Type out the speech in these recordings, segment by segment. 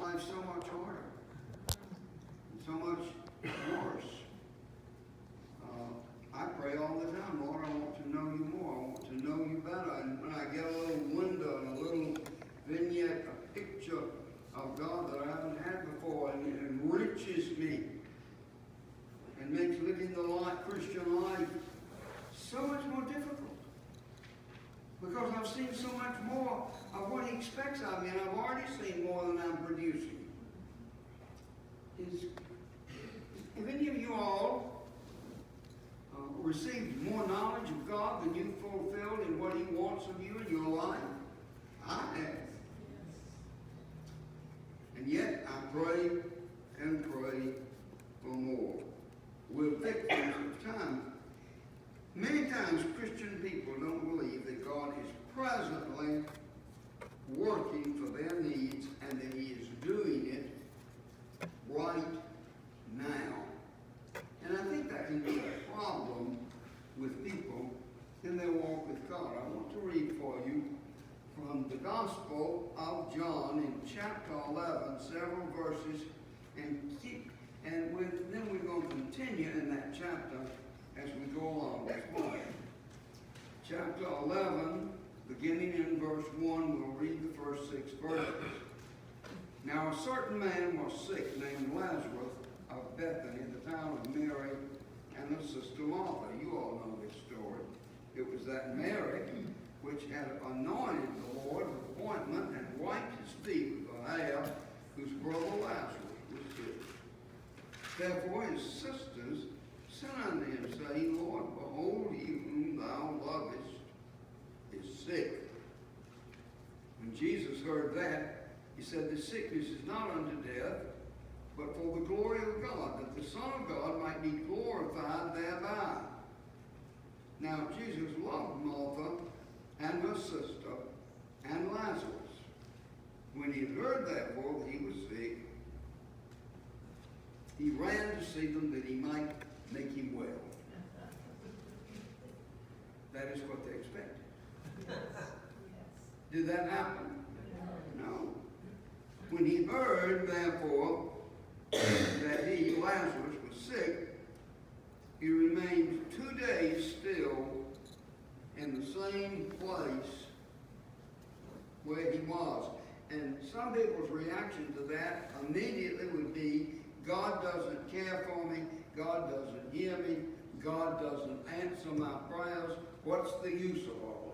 life so much harder and so much worse. I pray all the time, Lord, I want to know you more. I want to know you better. And when I get a little window and a little vignette, a picture of God that I haven't had before, and it enriches me and makes living the Christian life so much more difficult. Because I've seen so much more of what he expects of me, and I've already seen more than I'm producing. Have any of you all received more knowledge of God than you fulfilled in what he wants of you in your life? I have. And yet I pray and pray for more. We're victims of time. Many times Christian people don't believe that God is presently working for their needs and that he is doing it right now. And I think that can be a problem with people in their walk with God. I want to read for you from the Gospel of John in chapter 11, several verses, and then we're going to continue in that chapter as we go along this morning. Chapter 11, beginning in verse 1, we'll read the first 6 verses. Now a certain man was sick named Lazarus of Bethany, the town of Mary and her sister Martha. You all know this story. It was that Mary which had anointed the Lord with ointment and wiped his feet with her hair, whose brother Lazarus was sick. Therefore his sisters sent unto him, saying, Lord, behold, he whom thou lovest is sick. When Jesus heard that, he said, the sickness is not unto death, but for the glory of God, that the Son of God might be glorified thereby. Now Jesus loved Martha and her sister and Lazarus. When he had heard therefore that he was sick, he ran to see them that he might make him well. That is what they expected. Did that happen? No. When he heard, therefore, that he, Lazarus, was sick, he remained 2 days still in the same place where he was. And some people's reaction to that immediately would be, God doesn't care for me, God doesn't hear me, God doesn't answer my prayers. What's the use of all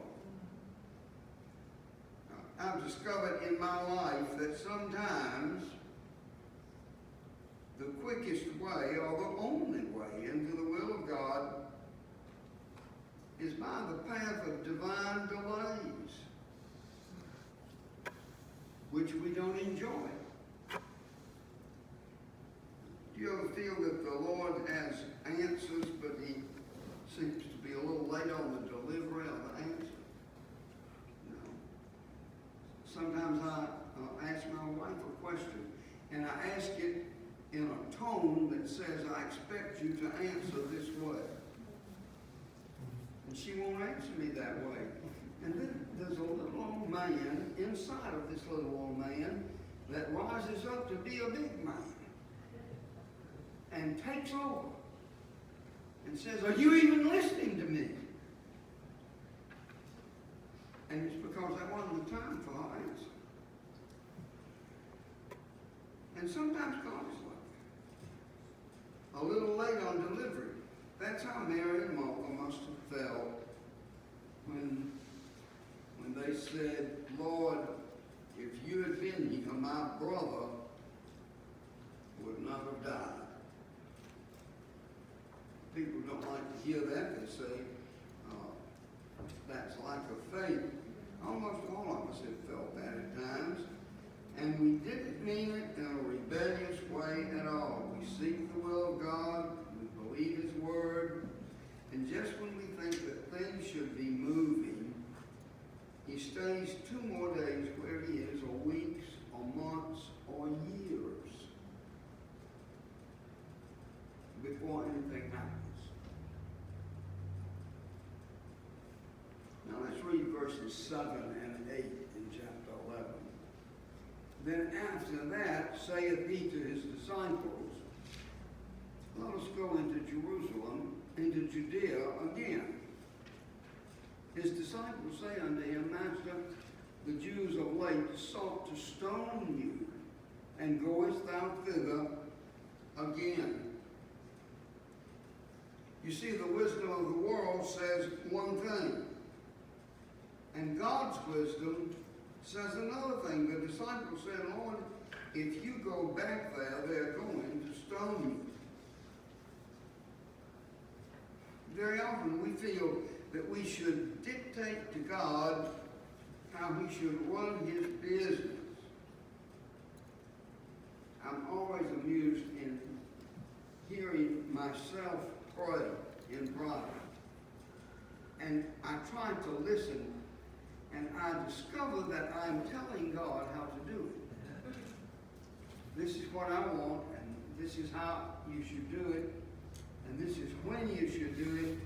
of it? I've discovered in my life that sometimes the quickest way, or the only way into the will of God is by the path of divine delays, which we don't enjoy. Do you ever feel that the Lord has answers, but he seems to be a little late on the delivery of the answer? No. Sometimes I ask my wife a question, and I ask it in a tone that says, I expect you to answer this way. And she won't answer me that way. And then there's a little old man inside of this little old man that rises up to be a big man and takes over and says, are you even listening to me? And it's because that wasn't the time for her answer. And sometimes God is like that. A little late on delivery. That's how Mary and Martha must have felt when they said, Lord, if you had been here, my brother would not have died. People don't like to hear that. They say, that's lack of faith. Almost all of us have felt that at times. And we didn't mean it in a rebellious way at all. We seek the will of God. We believe his word. And just when we think that things should be moving, he stays 2 more days where he is, or weeks, or months, or years, before anything happens. Now let's read verses 7 and 8 in chapter 11. Then after that saith he to his disciples, let us go into Jerusalem, into Judea again. His disciples say unto him, Master, the Jews of late sought to stone you, and goest thou thither again? You see, the wisdom of the world says one thing, and God's wisdom says another thing. The disciples said, Lord, if you go back there, they're going to stone you. Very often we feel that we should dictate to God how he should run his business. I'm always amused in hearing myself pray in private. And I try to listen, and I discover that I'm telling God how to do it. This is what I want, and this is how you should do it, and this is when you should do it,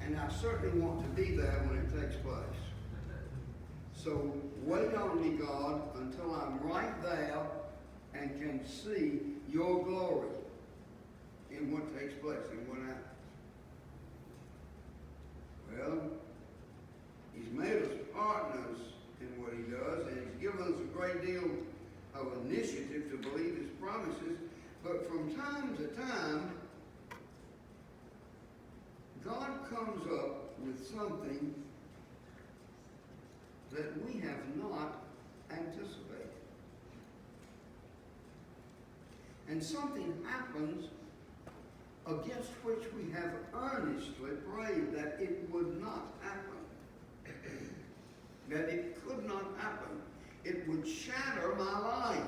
and I certainly want to be there when it takes place. So wait on me, God, until I'm right there and can see your glory in what takes place and what happens. Well, he's made us partners in what he does, and he's given us a great deal of initiative to believe his promises. But from time to time, God comes up with something that we have not anticipated. And something happens against which we have earnestly prayed that it would not happen. That it could not happen. It would shatter my life.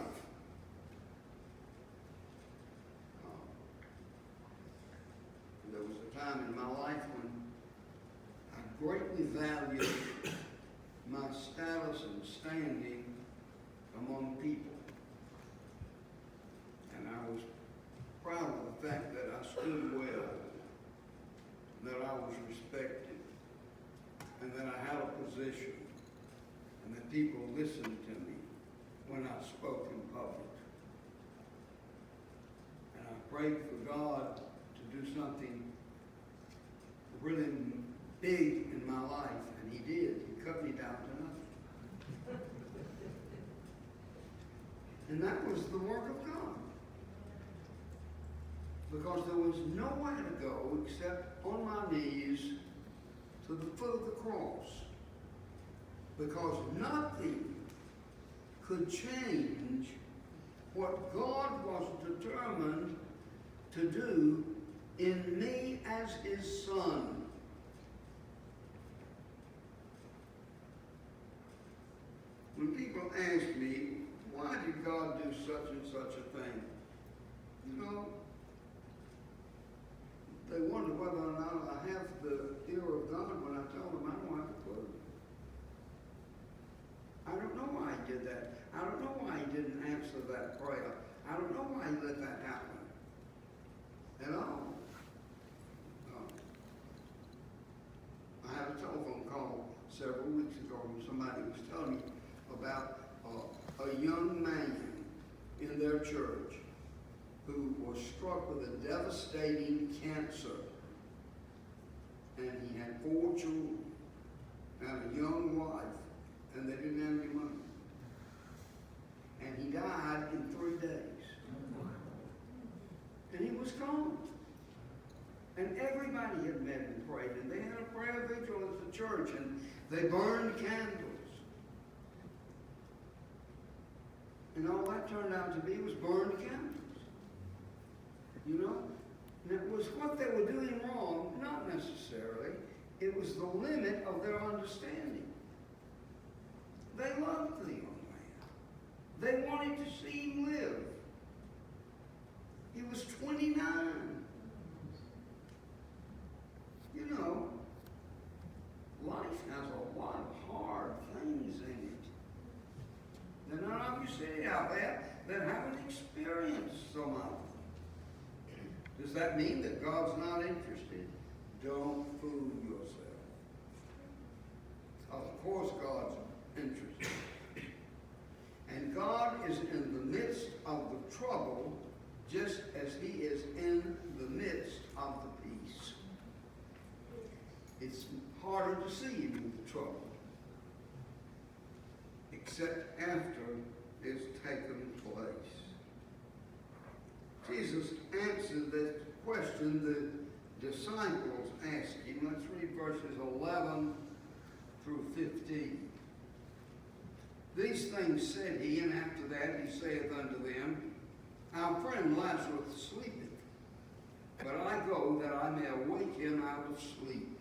There was a time in my life when I greatly valued my status and standing among people. And I was proud of the fact that I stood well, that I was respected, and that I had a position, and that people listened to me when I spoke in public. And I prayed for God to do something really big in my life, and he did. He cut me down to nothing. And that was the work of God. Because there was nowhere to go except on my knees to the foot of the cross. Because nothing could change what God was determined to do in me as his son. When people ask me, why did God do such and such a thing? You know, they wonder whether or not I have the ear of God when I tell them I don't have a clue. I don't know why he did that. I don't know why he didn't answer that prayer. I don't know why he let that happen at all. I had a telephone call several weeks ago when somebody was telling me about a young man in their church who was struck with a devastating cancer. And he had 4 children and a young wife, and they didn't have any money. And he died in 3 days. And he was gone. And everybody had met and prayed, and they had a prayer vigil at the church, and they burned candles. And all that turned out to be was burned candles. You know? And it was what they were doing wrong, not necessarily. It was the limit of their understanding. They loved the young man. They wanted to see him live. He was 29. You know, life has a lot of hard things in it. There are none of you sitting out there that haven't experienced some of them. Does that mean that God's not interested? Don't fool yourself. Of course God's interested. And God God is in the midst of the trouble just as he is in the midst of the peace. It's harder to see him in the trouble, except after it's taken place. Jesus answered that question the disciples asked him. Let's read verses 11 through 15. These things said he, and after that he saith unto them, Our friend Lazarus sleepeth, but I go that I may awake him out of sleep.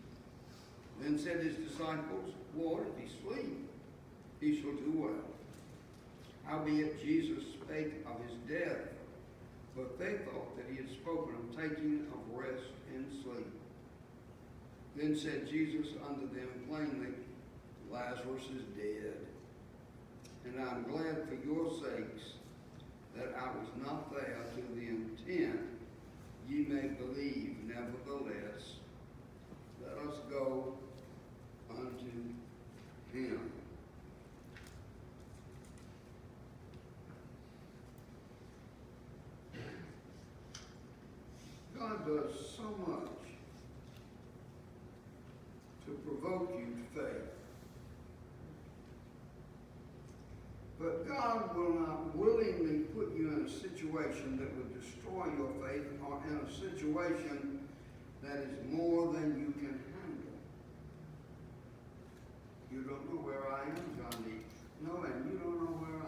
Then said his disciples, Lord, if he sleep, he shall do well. Howbeit Jesus spake of his death, but they thought that he had spoken of taking of rest and sleep. Then said Jesus unto them plainly, Lazarus is dead, and I am glad for your sakes that I was not there to the intent ye may believe. Nevertheless, let us go unto him. God does so much to provoke you to faith. But God will not willingly put you in a situation that would destroy your faith, or in a situation that is more than you can handle. You don't know where I am, John D. No, and you don't know where I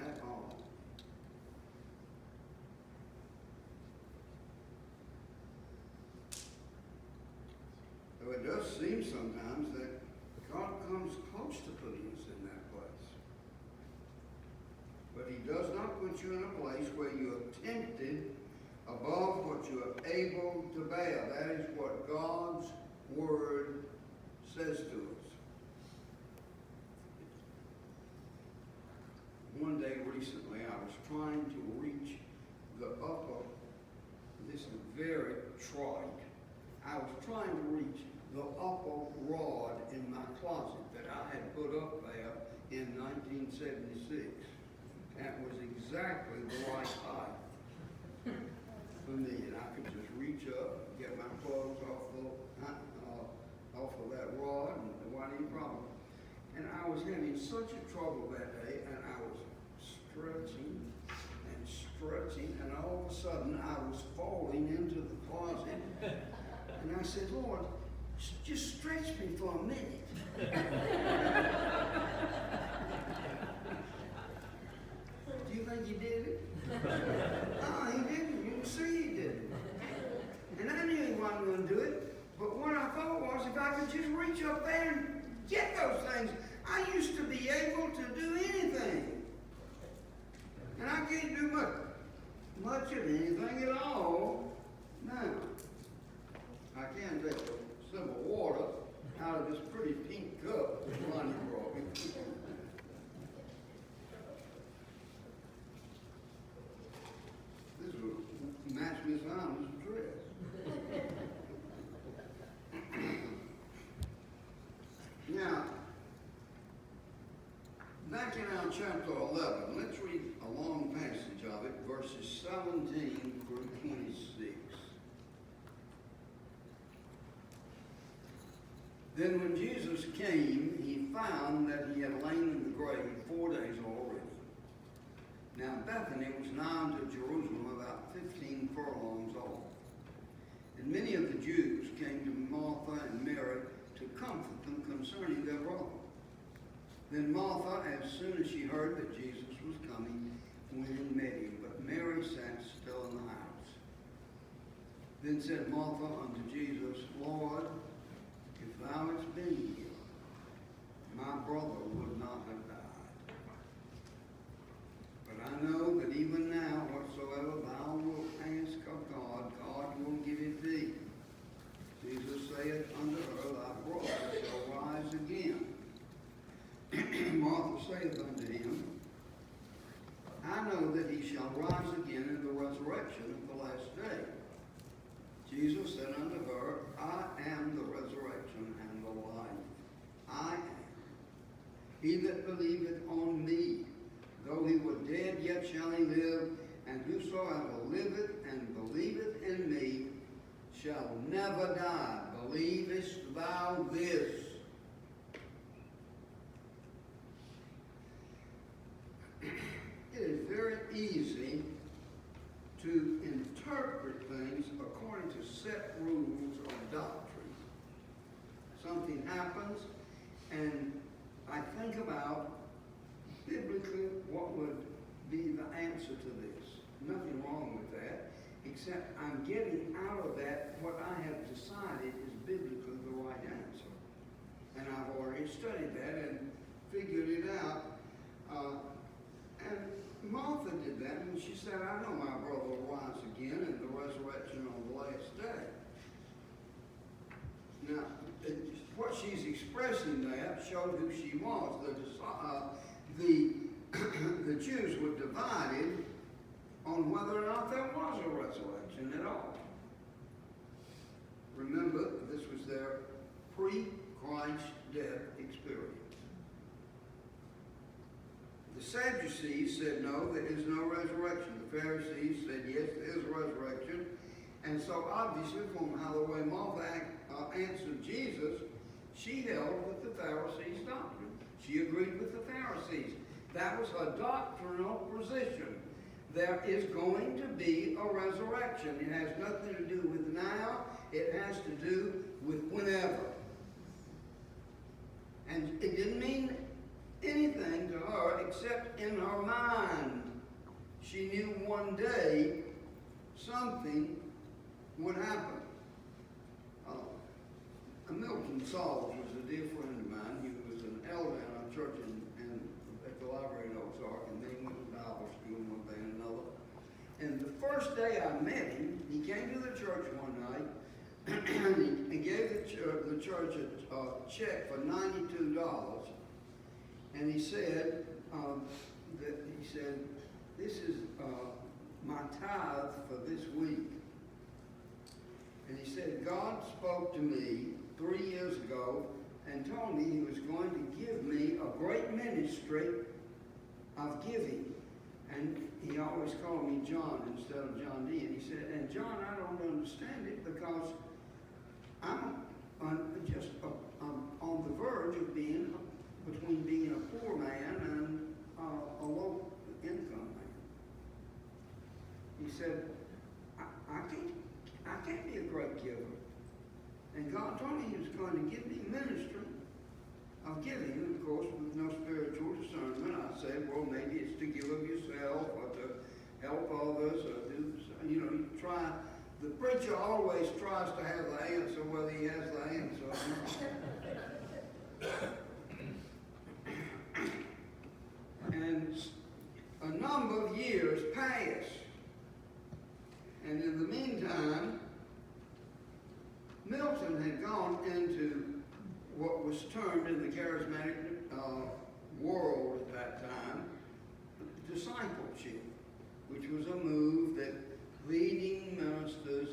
am at all. So it does seem sometimes that God comes close to putting us in that place. But he does not put you in a place where you are tempted above what you are able to bear. That is what God's word says to us. One day recently I was trying to reach the upper, this is very trite, I was trying to reach the upper rod in my closet that I had put up there in 1976. That was exactly the right height for me, and I could just reach up and get my clothes off of that rod, and there wasn't any problem. And I was having such a trouble that day, and I was stretching, and all of a sudden I was falling into the closet. And I said, Lord, just stretch me for a minute. Do you think he did it? No, he didn't. You can see he didn't. And I knew he wasn't going to do it. But what I thought was, if I could just reach up there and get those things, I used to be able to do anything. And I can't do much of anything at all now. I can take a sip of water out of this pretty pink cup that Lonnie brought me. This will match Miss Allen's dress. Now, back in our chapter 11, let's read a long passage of it, verses 17 through 26. Then when Jesus came, he found that he had lain in the grave 4 days already. Now Bethany was nigh unto Jerusalem, about 15 furlongs off. And many of the Jews came to Martha and Mary to comfort them concerning their brother. Then Martha, as soon as she heard that Jesus was coming, went and met him, but Mary sat still in the house. Then said Martha unto Jesus, Lord, if thou hadst been here, my brother would not have died. But I know that even now, whatsoever thou wilt ask of God, God will give it thee. Jesus saith unto her, Thy brother shall rise again. Martha saith unto him, I know that he shall rise again in the resurrection of the last day. Jesus said unto her, I am the resurrection and the life. I am. He that believeth on me, though he were dead, yet shall he live. And whosoever liveth and believeth in me shall never die. Believest thou this? It is very easy to interpret things according to set rules of doctrine. Something happens, and I think about biblically what would be the answer to this. Nothing wrong with that, except I'm getting out of that what I have decided is biblically the right answer. And I've already studied that and figured it out. And Martha did that, and she said, I know my brother will rise again in the resurrection on the last day. Now, what she's expressing there showed who she was. The Jews were divided on whether or not there was a resurrection at all. Remember, this was their pre-Christ death experience. The Sadducees said no, there is no resurrection. The Pharisees said yes, there is a resurrection. And so obviously from how the way Martha answered Jesus, she held with the Pharisees' doctrine. She agreed with the Pharisees. That was her doctrinal position. There is going to be a resurrection. It has nothing to do with now. It has to do with whenever. And it didn't mean anything to her except in her mind. She knew one day something would happen. Milton Sauls was a dear friend of mine. He was an elder in our church at the library in Oaks Ark, and then he went to Bible school and one thing and another. And the first day I met him, he came to the church one night and gave the church a check for $92. And he said, this is my tithe for this week. And he said, God spoke to me 3 years ago and told me he was going to give me a great ministry of giving. And he always called me John instead of John D. And he said, and John, I don't understand it because I'm on the verge of being between being a poor man and a low income man. He said, I can't be a great giver. And God told me he was going to give me ministry of giving. And of course, with no spiritual discernment, I said, well, maybe it's to give of yourself or to help others or do, you try. The preacher always tries to have the answer whether he has the answer or not. And a number of years passed. And in the meantime, Milton had gone into what was termed in the charismatic world at that time, discipleship, which was a move that leading ministers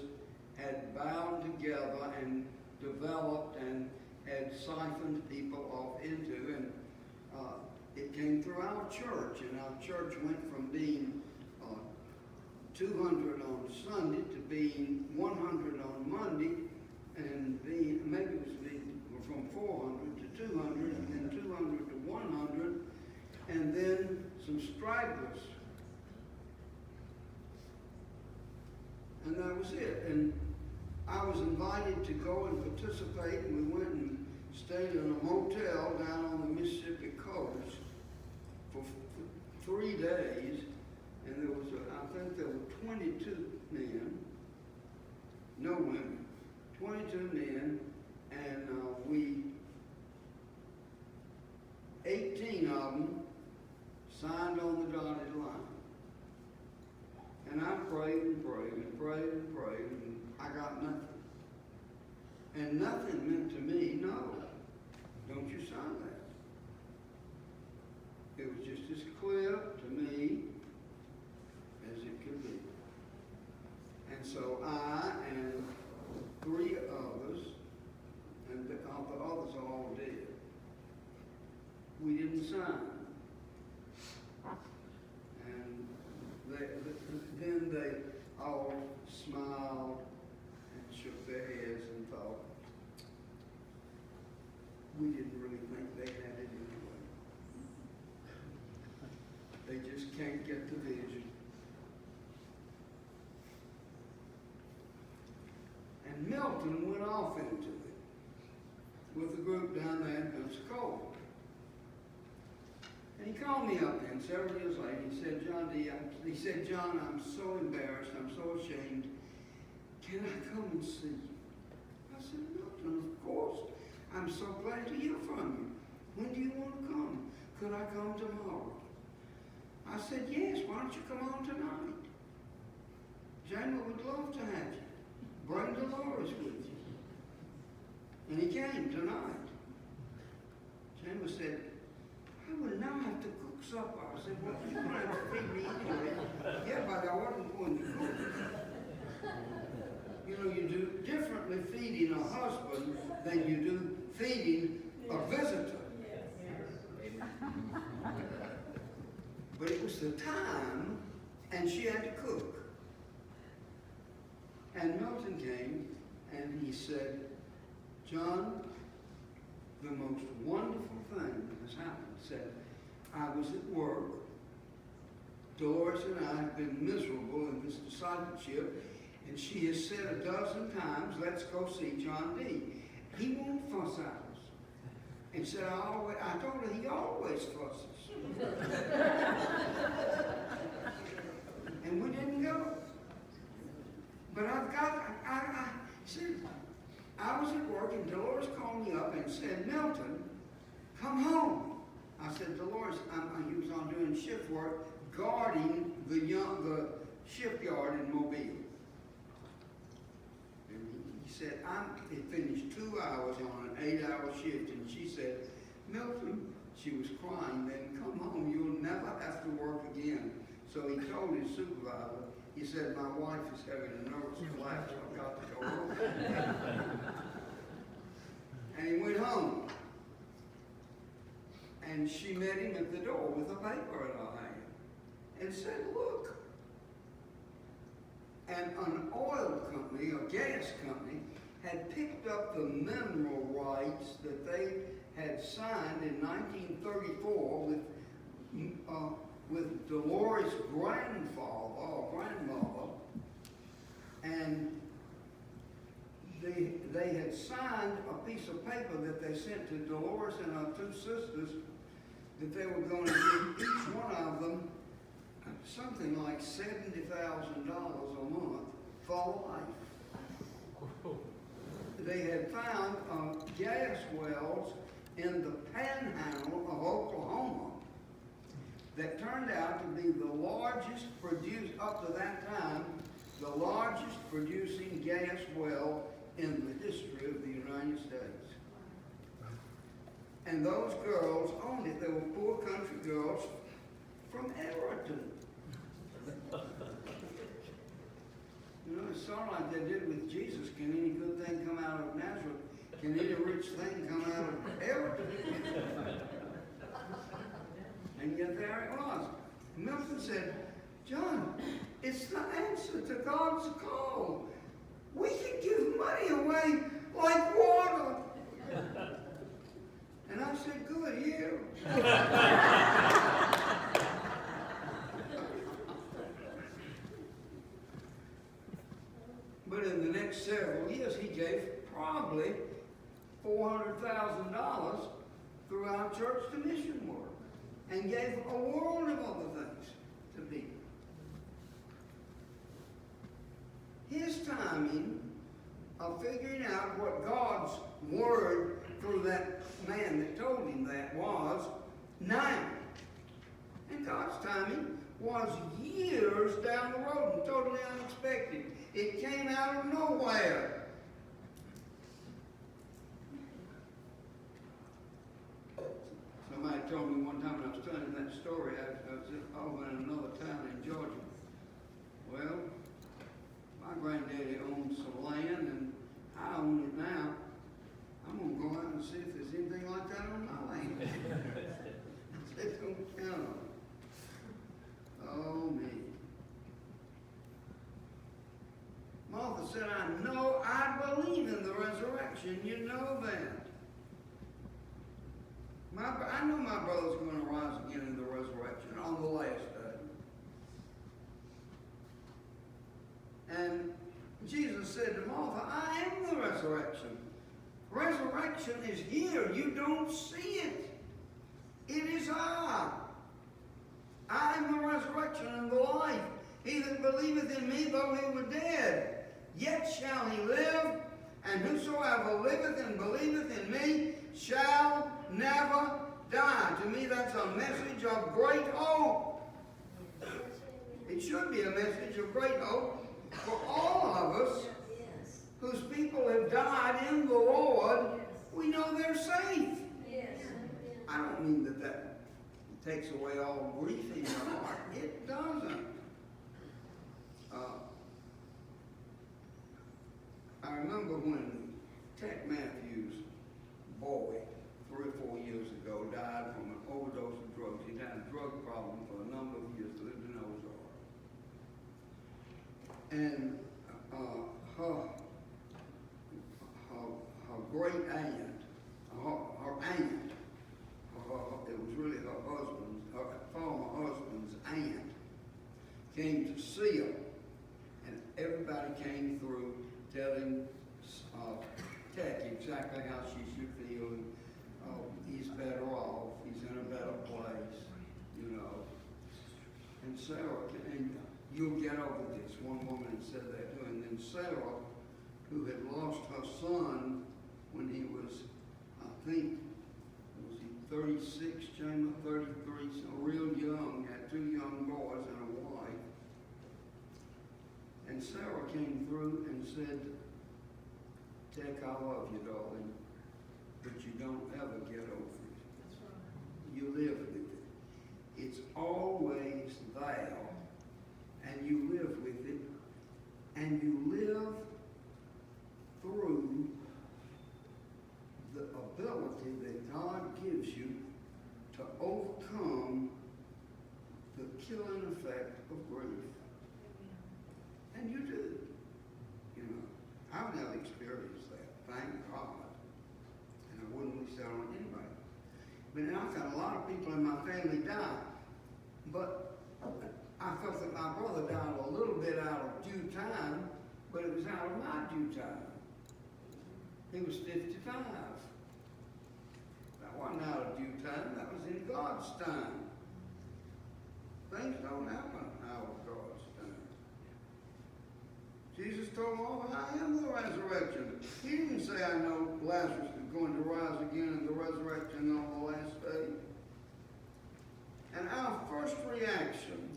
had bound together and developed and had siphoned people off into. And it came through our church, and our church went from being 200 on Sunday to being 100 on Monday, and maybe it was from 400 to 200, and then 200 to 100, and then some stragglers. And that was it. And I was invited to go and participate, and we went and stayed in a motel down on the Mississippi coast for 3 days. And there was, I think there were 22 men, no women, 22 men, and 18 of them signed on the dotted line. And I prayed and prayed and prayed and prayed, and I got nothing. And nothing meant to me, no, don't you sign that. It was just as clear to me as it could be. And so I and 3 others, and the others are all dead, we didn't being signed. And then they all smiled and shook their heads and thought, we didn't really think they had it anyway. They just can't get the vision. And Milton went off into it with a group down there in Pensacola. And he called me up then several years later. He said, John, I'm so embarrassed. I'm so ashamed. Can I come and see you? I said, Milton, of course. I'm so glad to hear from you. When do you want to come? Could I come tomorrow? I said, yes. Why don't you come on tonight? Jamie would love to have you. Bring Dolores with you. And he came tonight. Jamie said, I will now have to cook supper. I said, well, you're going to have to feed me anyway. Yeah, but I wasn't going to cook. You know, you do differently feeding a husband than you do feeding a visitor. But it was the time, and she had to cook. And Milton came, and he said, John, the most wonderful thing that has happened. Said, I was at work. Dolores and I have been miserable in this discipleship, and she has said a dozen times, let's go see John D. He won't fuss at us. And said, I told her he always fusses. And we didn't go. But I said, I was at work, and Dolores called me up and said, Milton, come home. I said, Dolores, he was on doing shift work, guarding the shipyard in Mobile. And he said, he finished 2 hours on an 8-hour shift, and she said, Milton, she was crying, then come home, you'll never have to work again. So he told his supervisor, he said, my wife is having a nervous collapse, I've got to go home. And he went home. And she met him at the door with a paper in her hand and said, look. And an oil company, a gas company, had picked up the mineral rights that they had signed in 1934 with Dolores' grandfather or grandmother. And they had signed a piece of paper that they sent to Dolores and her two sisters that they were going to give each one of them something like $70,000 a month for life. They had found gas wells in the panhandle of Oklahoma that turned out to be the largest up to that time, the largest producing gas well in the history of the United States. And those girls owned it. They were poor country girls from Everton. You know, it's sort of like they did with Jesus. Can any good thing come out of Nazareth? Can any rich thing come out of Everton? And yet there it was. Milton said, John, it's the answer to God's call. We can give money away like water. And I said, good, here. But in the next several years, he gave probably $400,000 throughout church to mission work and gave a world of other things to people. His timing of figuring out what God's word through that man that told him that was now. And God's timing was years down the road and totally unexpected. It came out of nowhere. Somebody told me one time when I was telling that story, I was over in another town in Georgia. Well, my granddaddy owned some land and I own it now. I'm going to go out and see if there's anything like that on my land. count on it. Oh, me. Martha said, I believe in the resurrection. You know that. I know my brother's going to rise again in the resurrection on the last day. And Jesus said to Martha, I am the resurrection. Resurrection is here. You don't see it. It is I. I am the resurrection and the life. He that believeth in me, though he were dead, yet shall he live. And whosoever liveth and believeth in me shall never die. To me, that's a message of great hope. It should be a message of great hope for all of us whose people have died in the Lord. We know they're safe. I don't mean that takes away all grief in your heart. It doesn't. I remember when Tech Matthews' boy, 3 or 4 years ago, died from an overdose of drugs. He had a drug problem for a number of years, lived in Ozark. And her great aunt, her aunt, it was really her former husband's aunt, came to see her. And everybody came through telling Tech exactly how she should feel. And, he's better off. He's in a better place, you know. And Sarah, and you'll get over this. One woman said that too. And then Sarah, who had lost her son when he was, I think, was he 36, Chandler, 33, so real young, had 2 young boys and a wife. And Sarah came through and said, Tech, I love you, darling, but you don't ever get over it. That's right. You live with it. It's always there, and you live with it, and you live through the ability that God gives you to overcome the killing effect of grief. And you do. You know, I've never experienced that, thank God. And I wouldn't wish that on anybody. But then I've had a lot of people in my family die. But I felt that my brother died a little bit out of due time, but it was out of my due time. He was 55. That wasn't out of due time, that was in God's time. Things don't happen out of God's time. Jesus told Martha, I am the resurrection. He didn't say, I know Lazarus is going to rise again in the resurrection on the last day. And our first reaction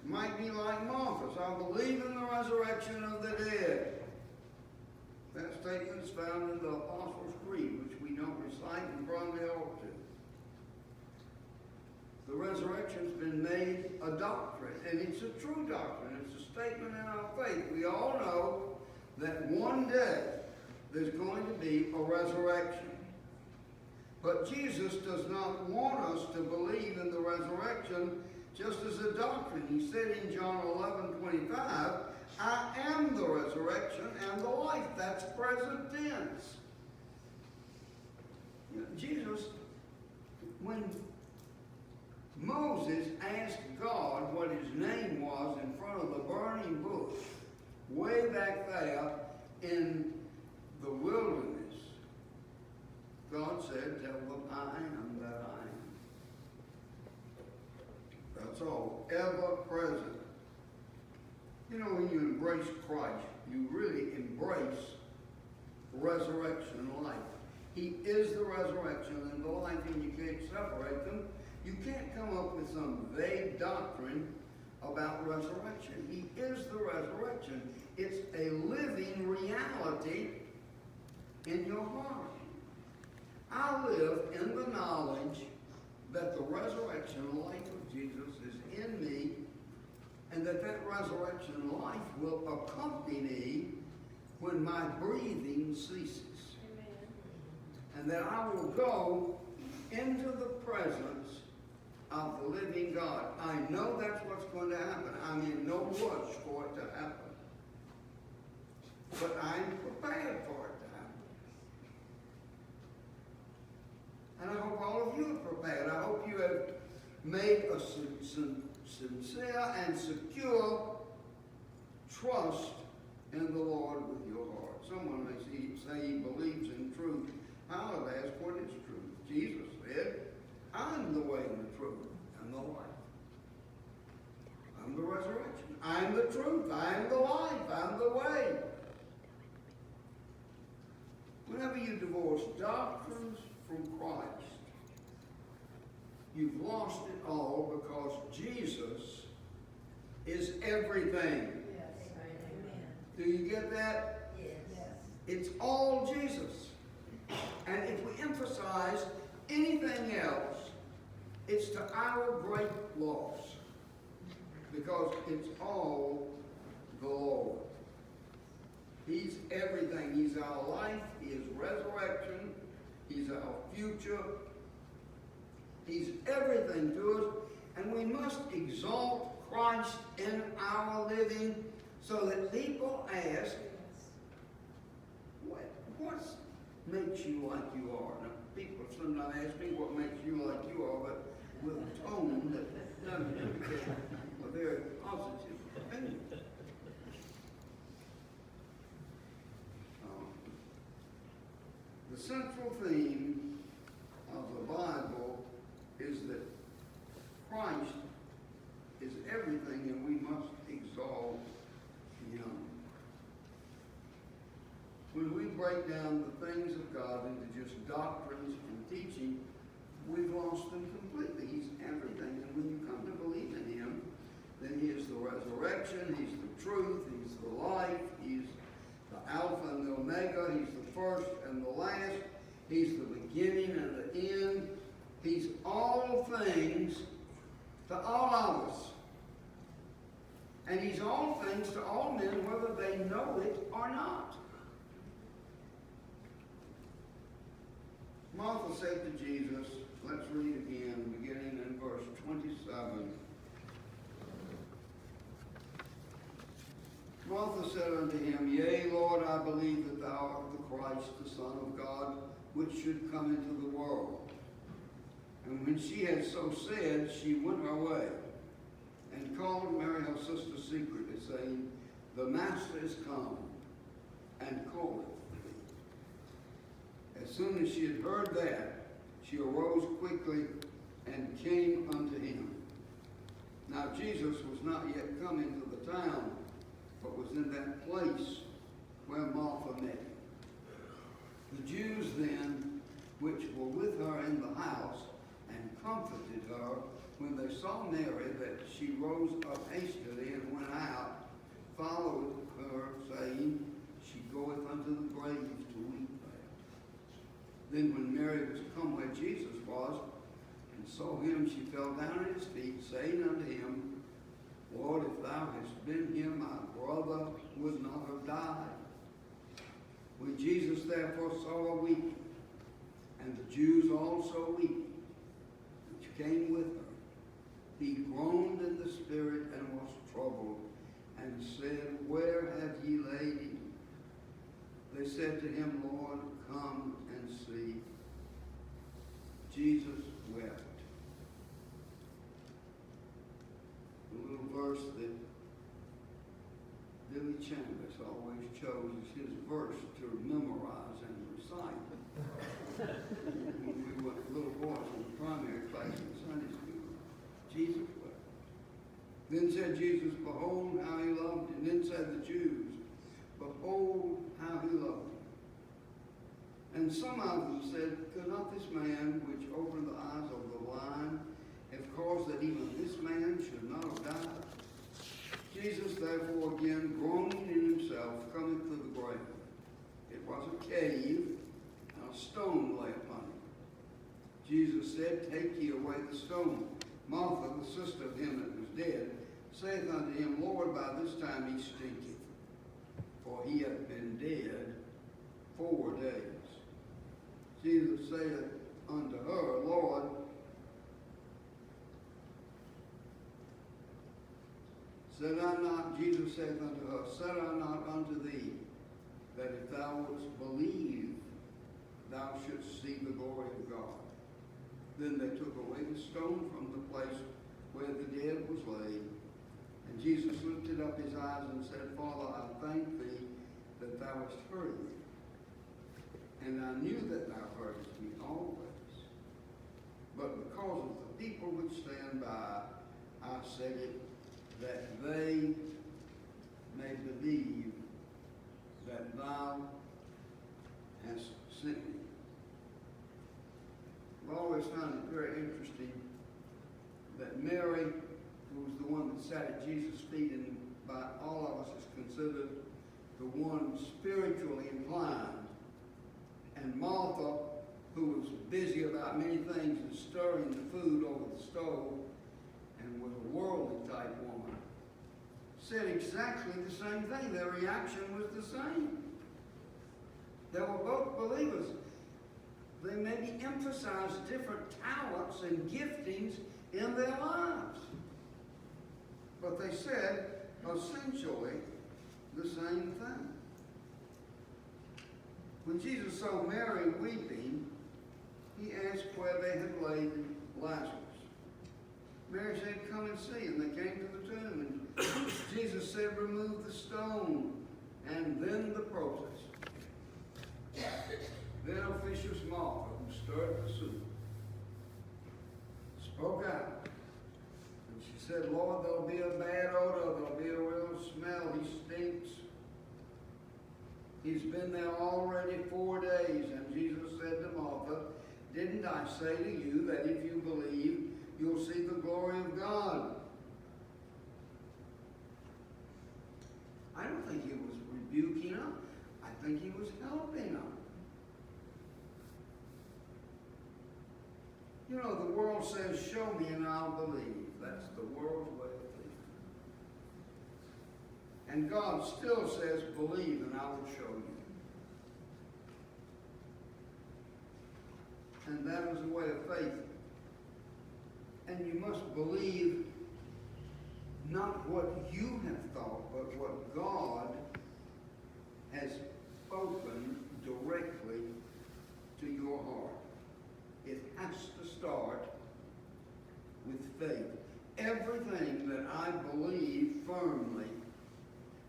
might be like Martha's. I believe in the resurrection of the dead. That statement is found in the Apostles' Creed, which we don't recite and probably ought to. The resurrection's been made a doctrine, and it's a true doctrine. It's a statement in our faith. We all know that one day there's going to be a resurrection. But Jesus does not want us to believe in the resurrection just as a doctrine. He said in John 11:25, I am the resurrection and the life. That's present tense. You know, Jesus, when Moses asked God what his name was in front of the burning bush, way back there in the wilderness, God said, tell them I am that I am. That's all. Ever present. You know, when you embrace Christ, you really embrace resurrection life. He is the resurrection and the life, and you can't separate them. You can't come up with some vague doctrine about resurrection. He is the resurrection. It's a living reality in your heart. I live in the knowledge that the resurrection life of Jesus is in me, and that resurrection life will accompany me when my breathing ceases. Amen. And that I will go into the presence of the living God. I know that's what's going to happen. I'm in no rush for it to happen. But I'm prepared for it to happen. And I hope all of you are prepared. I hope you have made a sincere and secure trust in the Lord with your heart. Someone may say he believes in truth. I would ask, what is truth? Jesus said, I'm the way and the truth and the life. I'm the resurrection. I'm the truth. I'm the life. I'm the way. Whenever you divorce doctrines from Christ, you've lost it all, because Jesus is everything. Yes. Amen. Do you get that? Yes. It's all Jesus. And if we emphasize anything else, it's to our great loss, because it's all the Lord. He's everything. He's our life. He is resurrection. He's our future. He's everything to us. And we must exalt Christ in our living so that people ask, what makes you like you are? Now, people sometimes ask me what makes you like you are, but with a tone that doesn't indicate a very positive opinion. The central theme of the Bible is that Christ is everything, and we must exalt Him. When we break down the things of God into just doctrines and teaching, we've lost them completely. He's everything. And when you come to believe in Him, then He is the resurrection, He's the truth, He's the life, He's the Alpha and the Omega, He's the first and the last, He's the beginning and the end. He's all things to all of us. And He's all things to all men, whether they know it or not. Martha said to Jesus, let's read again, beginning in verse 27. Martha said unto him, Yea, Lord, I believe that thou art the Christ, the Son of God, which should come into the world. And when she had so said, she went her way, and called Mary her sister secretly, saying, The Master is come, and calleth thee. As soon as she had heard that, she arose quickly and came unto him. Now Jesus was not yet come into the town, but was in that place where Martha met him. The Jews then, which were with her in the house, and comforted her, when they saw Mary, that she rose up hastily and went out, followed her, saying, She goeth unto the grave to weep there. Then when Mary was come where Jesus was, and saw him, she fell down at his feet, saying unto him, Lord, if thou hadst been here, my brother would not have died. When Jesus therefore saw her weeping, and the Jews also weeping, which came with her, he groaned in the spirit and was troubled, and said, Where have ye laid him? They said to him, Lord, come and see. Jesus wept. The little verse that Billy Chandler always chose as his verse to memorize and recite. When we were little boys in the primary class in Sunday school, Jesus wept. Then said Jesus, Behold how he loved him. Then said the Jews, Behold how he loved him. And some of them said, Could not this man which opened the eyes of the blind have caused that even this man should not have died? Jesus therefore again, groaning in himself, cometh to the grave. It was a cave, and a stone lay upon it. Jesus said, Take ye away the stone. Martha, the sister of him that was dead, saith unto him, Lord, by this time he stinketh, for he hath been dead 4 days. Jesus saith unto her, Lord, Said I not, Jesus saith unto us, said I not unto thee, that if thou wouldst believe, thou shouldst see the glory of God. Then they took away the stone from the place where the dead was laid. And Jesus lifted up his eyes and said, Father, I thank thee that thou hast heard me. And I knew that thou heardest me always. But because of the people which stand by, I said it, that they may believe that thou hast sent me. I've always found it very interesting that Mary, who was the one that sat at Jesus' feet and by all of us is considered the one spiritually inclined, and Martha, who was busy about many things and stirring the food over the stove and was a worldly type woman, said exactly the same thing. Their reaction was the same. They were both believers. They maybe emphasized different talents and giftings in their lives. But they said essentially the same thing. When Jesus saw Mary weeping, he asked where they had laid Lazarus. Mary said, come and see. And they came to the tomb. And Jesus said, remove the stone. And then the protest. Then officious Martha, who stirred the soup, spoke out. And she said, Lord, there'll be a bad odor. There'll be a real smell. He stinks. He's been there already 4 days. And Jesus said to Martha, didn't I say to you that if you believe, you'll see the glory of God? I don't think he was rebuking her. I think he was helping her. You know, the world says, show me and I'll believe. That's the world's way of thinking. And God still says, believe and I will show you. And that is the way of faith. And you must believe not what you have thought, but what God has spoken directly to your heart. It has to start with faith. Everything that I believe firmly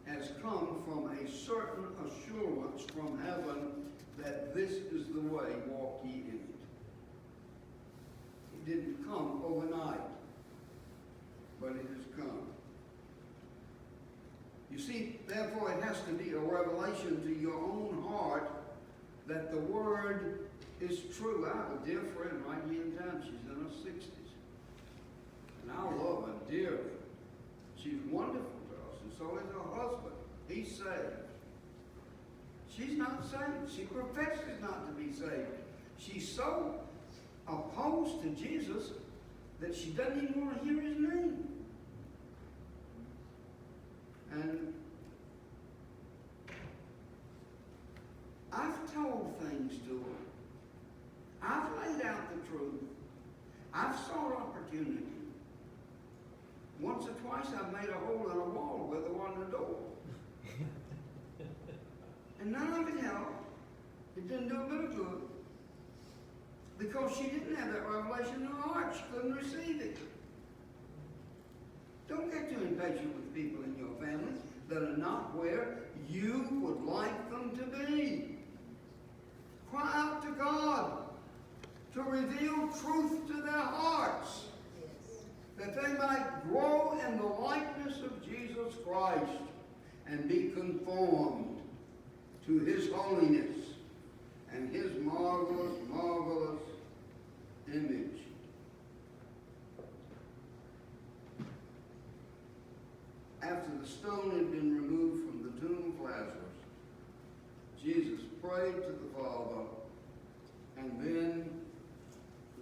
has come from a certain assurance from heaven that this is the way, walk ye in it. It didn't come overnight, but it has come. You see, therefore it has to be a revelation to your own heart that the Word is true. I have a dear friend right here in town. She's in her 60s. And I love her dearly. She's wonderful to us, and so is her husband. He's saved. She's not saved. She professes not to be saved. She's so opposed to Jesus that she doesn't even want to hear his name. And I've told things to her. I've laid out the truth. I've sought opportunity. Once or twice I've made a hole in a wall where there wasn't a door. And none of it helped. It didn't do a bit of good. Because she didn't have that revelation in her heart. She couldn't receive it. Don't get too impatient with people in your family that are not where you would like them to be. Cry out to God to reveal truth to their hearts, that they might grow in the likeness of Jesus Christ and be conformed to his holiness and his marvelous, marvelous image. After the stone had been removed from the tomb of Lazarus, Jesus prayed to the Father, and then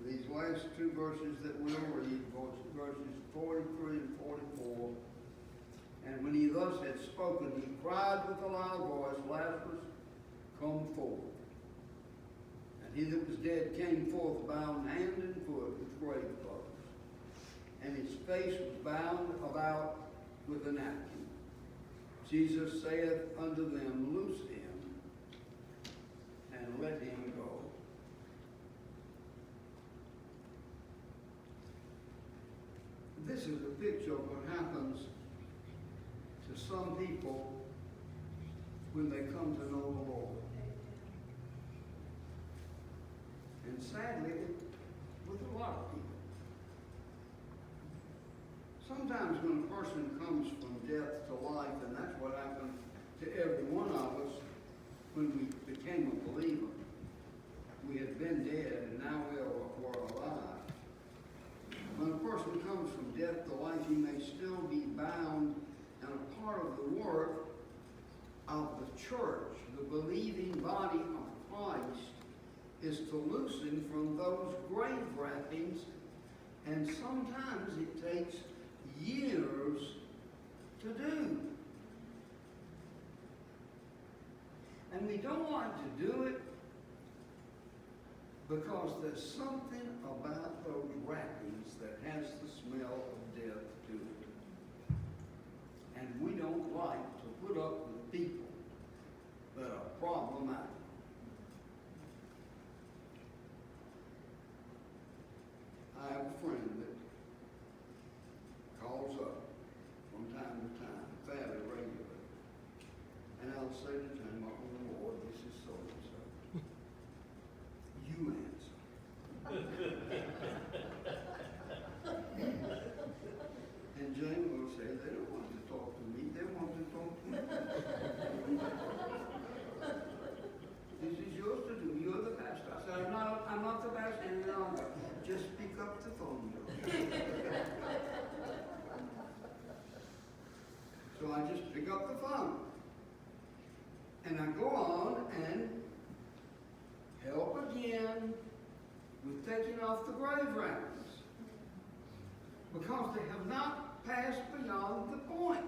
these last two verses that we'll read, verses 43 and 44, and when he thus had spoken, he cried with a loud voice, Lazarus, come forth. And he that was dead came forth, bound hand and foot with grave clothes, and his face was bound about with a napkin. Jesus saith unto them, Loose him, and let him go. This is a picture of what happens to some people when they come to know the Lord. And sadly, with a lot of people. Sometimes when a person comes from death to life, and that's what happened to every one of us when we became a believer. We had been dead, and now we were alive. When a person comes from death to life, he may still be bound, and a part of the work of the church, the believing body of Christ, is to loosen from those grave wrappings, and sometimes it takes years to do. And we don't like to do it because there's something about those wrappings that has the smell of death to it. And we don't like to put up with people that are problematic. I have a friend that calls up from time to time, fairly regularly. And I'll say to him, oh Lord, this is so and so. You answer. And Jane will say, they don't want to talk to me, they want to talk to me. This is yours to do, you're the pastor. I said, I'm not the pastor any longer. Just pick up the phone. So I just pick up the phone. And I go on and help again with taking off the grave wrappings. Because they have not passed beyond the point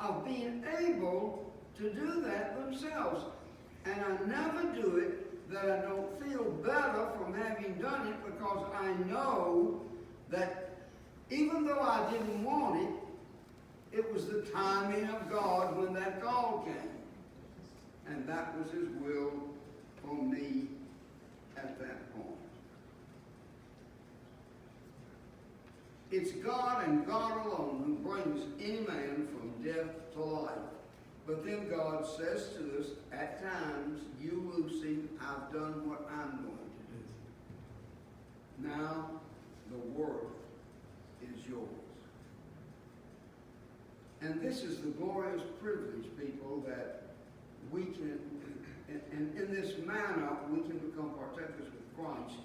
of being able to do that themselves. And I never do it that I don't feel better from having done it, because I know that even though I didn't want it, it was the timing of God when that call came. And that was His will for me at that point. It's God and God alone who brings any man from death to life. But then God says to us, at times, you, Lucy, I've done what I'm going to do. Now, the work is yours. And this is the glorious privilege, people, that we can, and in this manner, we can become partakers with Christ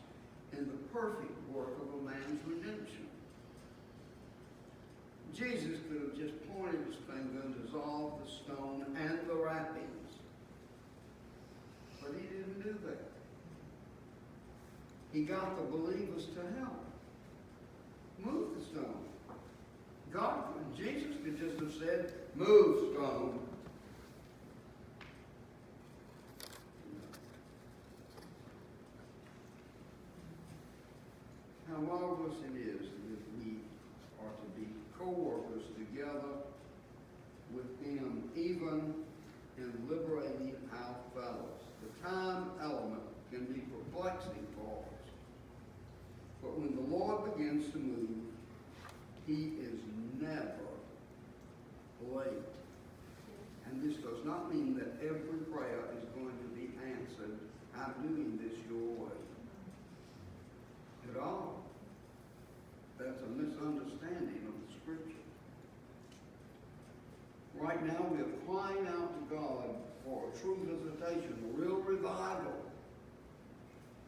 in the perfect work of a man's redemption. Jesus could have just pointed his finger and dissolved the stone and the wrappings. But he didn't do that. He got the believers to help move the stone. Jesus could just have said, move, stone. How marvelous it is that we are to be co-workers together with Him, even in liberating our fellows. The time element can be perplexing for us. But when the Lord begins to move, He is never late. And this does not mean that every prayer is going to be answered, I'm doing this your way. At all. That's a misunderstanding of the Scripture. Right now we are crying out to God for a true visitation, a real revival.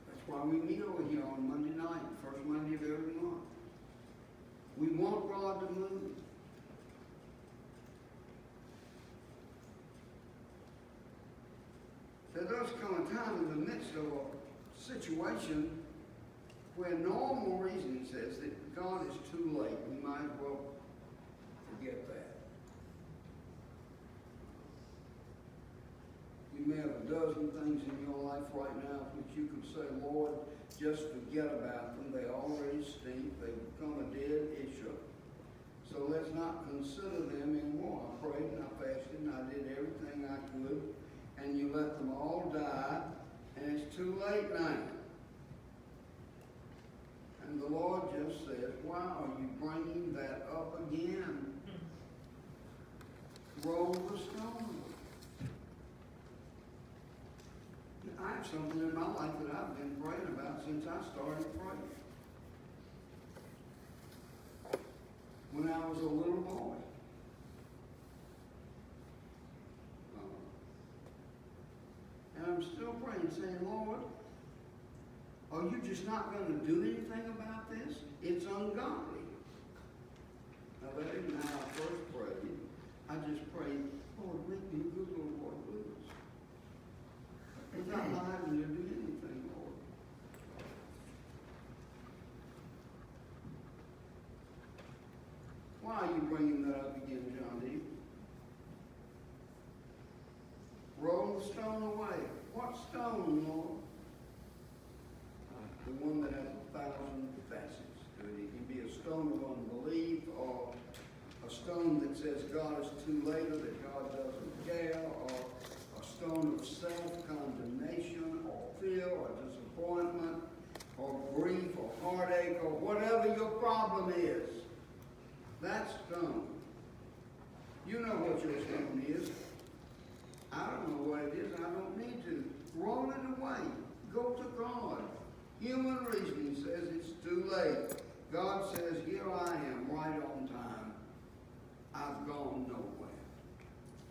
That's why we meet over here on Monday night, first Monday of every month. We want God to move. There does come a time in the midst of a situation where normal reasoning says that God is too late. We might as well forget that. You may have a dozen things in your life right now which you could say, Lord, just forget about them. They already stink. They've become a dead issue. So let's not consider them in war. I prayed and I fasted and I did everything I could, and you let them all die, and it's too late now. And the Lord just says, why are you bringing that up again? Roll the stone. I have something in my life that I've been praying about since I started praying. When I was a little boy. And I'm still praying, saying, Lord, are you just not going to do anything about this? It's ungodly. Now, that isn't how I first prayed. I just prayed, Lord, make me a good little boy, please. Without not having to do anything, Lord. Why are you bringing that up again, John D? Roll the stone away. What stone, Lord? The one that has 1,000 facets to it. It can be a stone of unbelief, or a stone that says God is too late, or that God doesn't care, or a stone of self-condemnation, or fear, or disappointment, or grief, or heartache, or whatever your problem is. That stone. You know what your stone is. I don't know what it is. I don't need to. Roll it away. Go to God. Human reasoning says it's too late. God says, here I am, right on time. I've gone nowhere.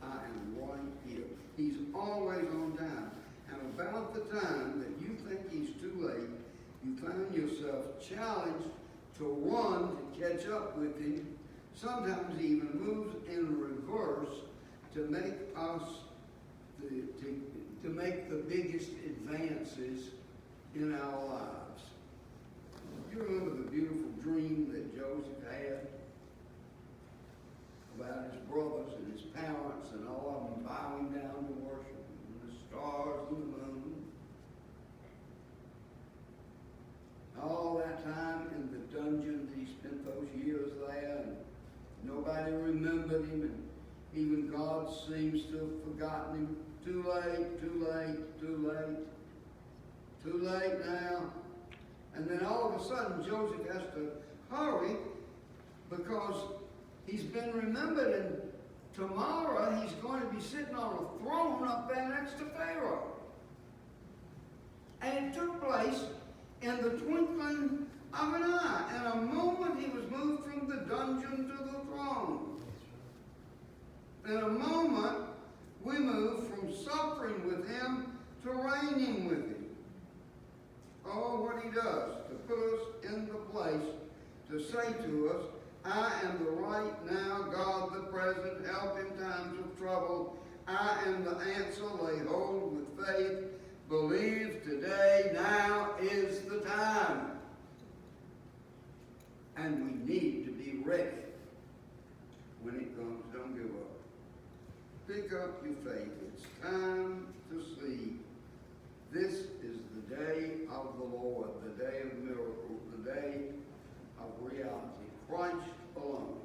I am right here. He's always on time. And about the time that you think he's too late, you find yourself challenged to run to catch up with him. Sometimes he even moves in reverse to make us, to make the biggest advances in our lives. You remember the beautiful dream that Joseph had about his brothers and his parents and all of them bowing down to worship him, and the stars and the moon. All that time in the dungeon, he spent those years there, and nobody remembered him, and even God seems to have forgotten him. Too late, too late, too late. Too late now. And then all of a sudden, Joseph has to hurry because he's been remembered, and tomorrow he's going to be sitting on a throne up there next to Pharaoh. And it took place in the twinkling of an eye. In a moment, he was moved from the dungeon to the throne. In a moment, we move from suffering with him to reigning with him. Oh, what he does to put us in the place to say to us, I am the right now God, the present help in times of trouble. I am the answer, lay hold with faith. Believe today, now is the time. And we need to be ready when it comes. Don't give up. Pick up your faith. It's time to see. This is the day of the Lord, the day of miracles, the day of reality. Christ alone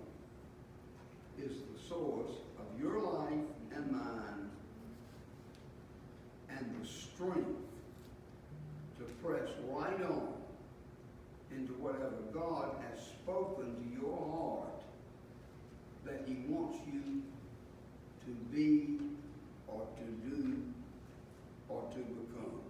is the source of your life and mine, and the strength to press right on into whatever God has spoken to your heart that he wants you to be or to do or to become.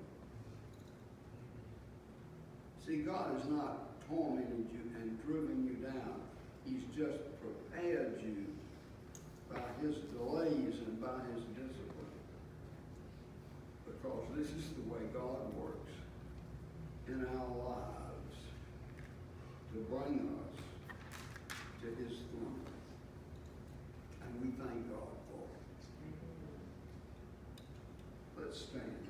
See, God has not tormented you and driven you down. He's just prepared you by his delays and by his discipline. Because this is the way God works in our lives to bring us to his throne. And we thank God for it. Let's stand.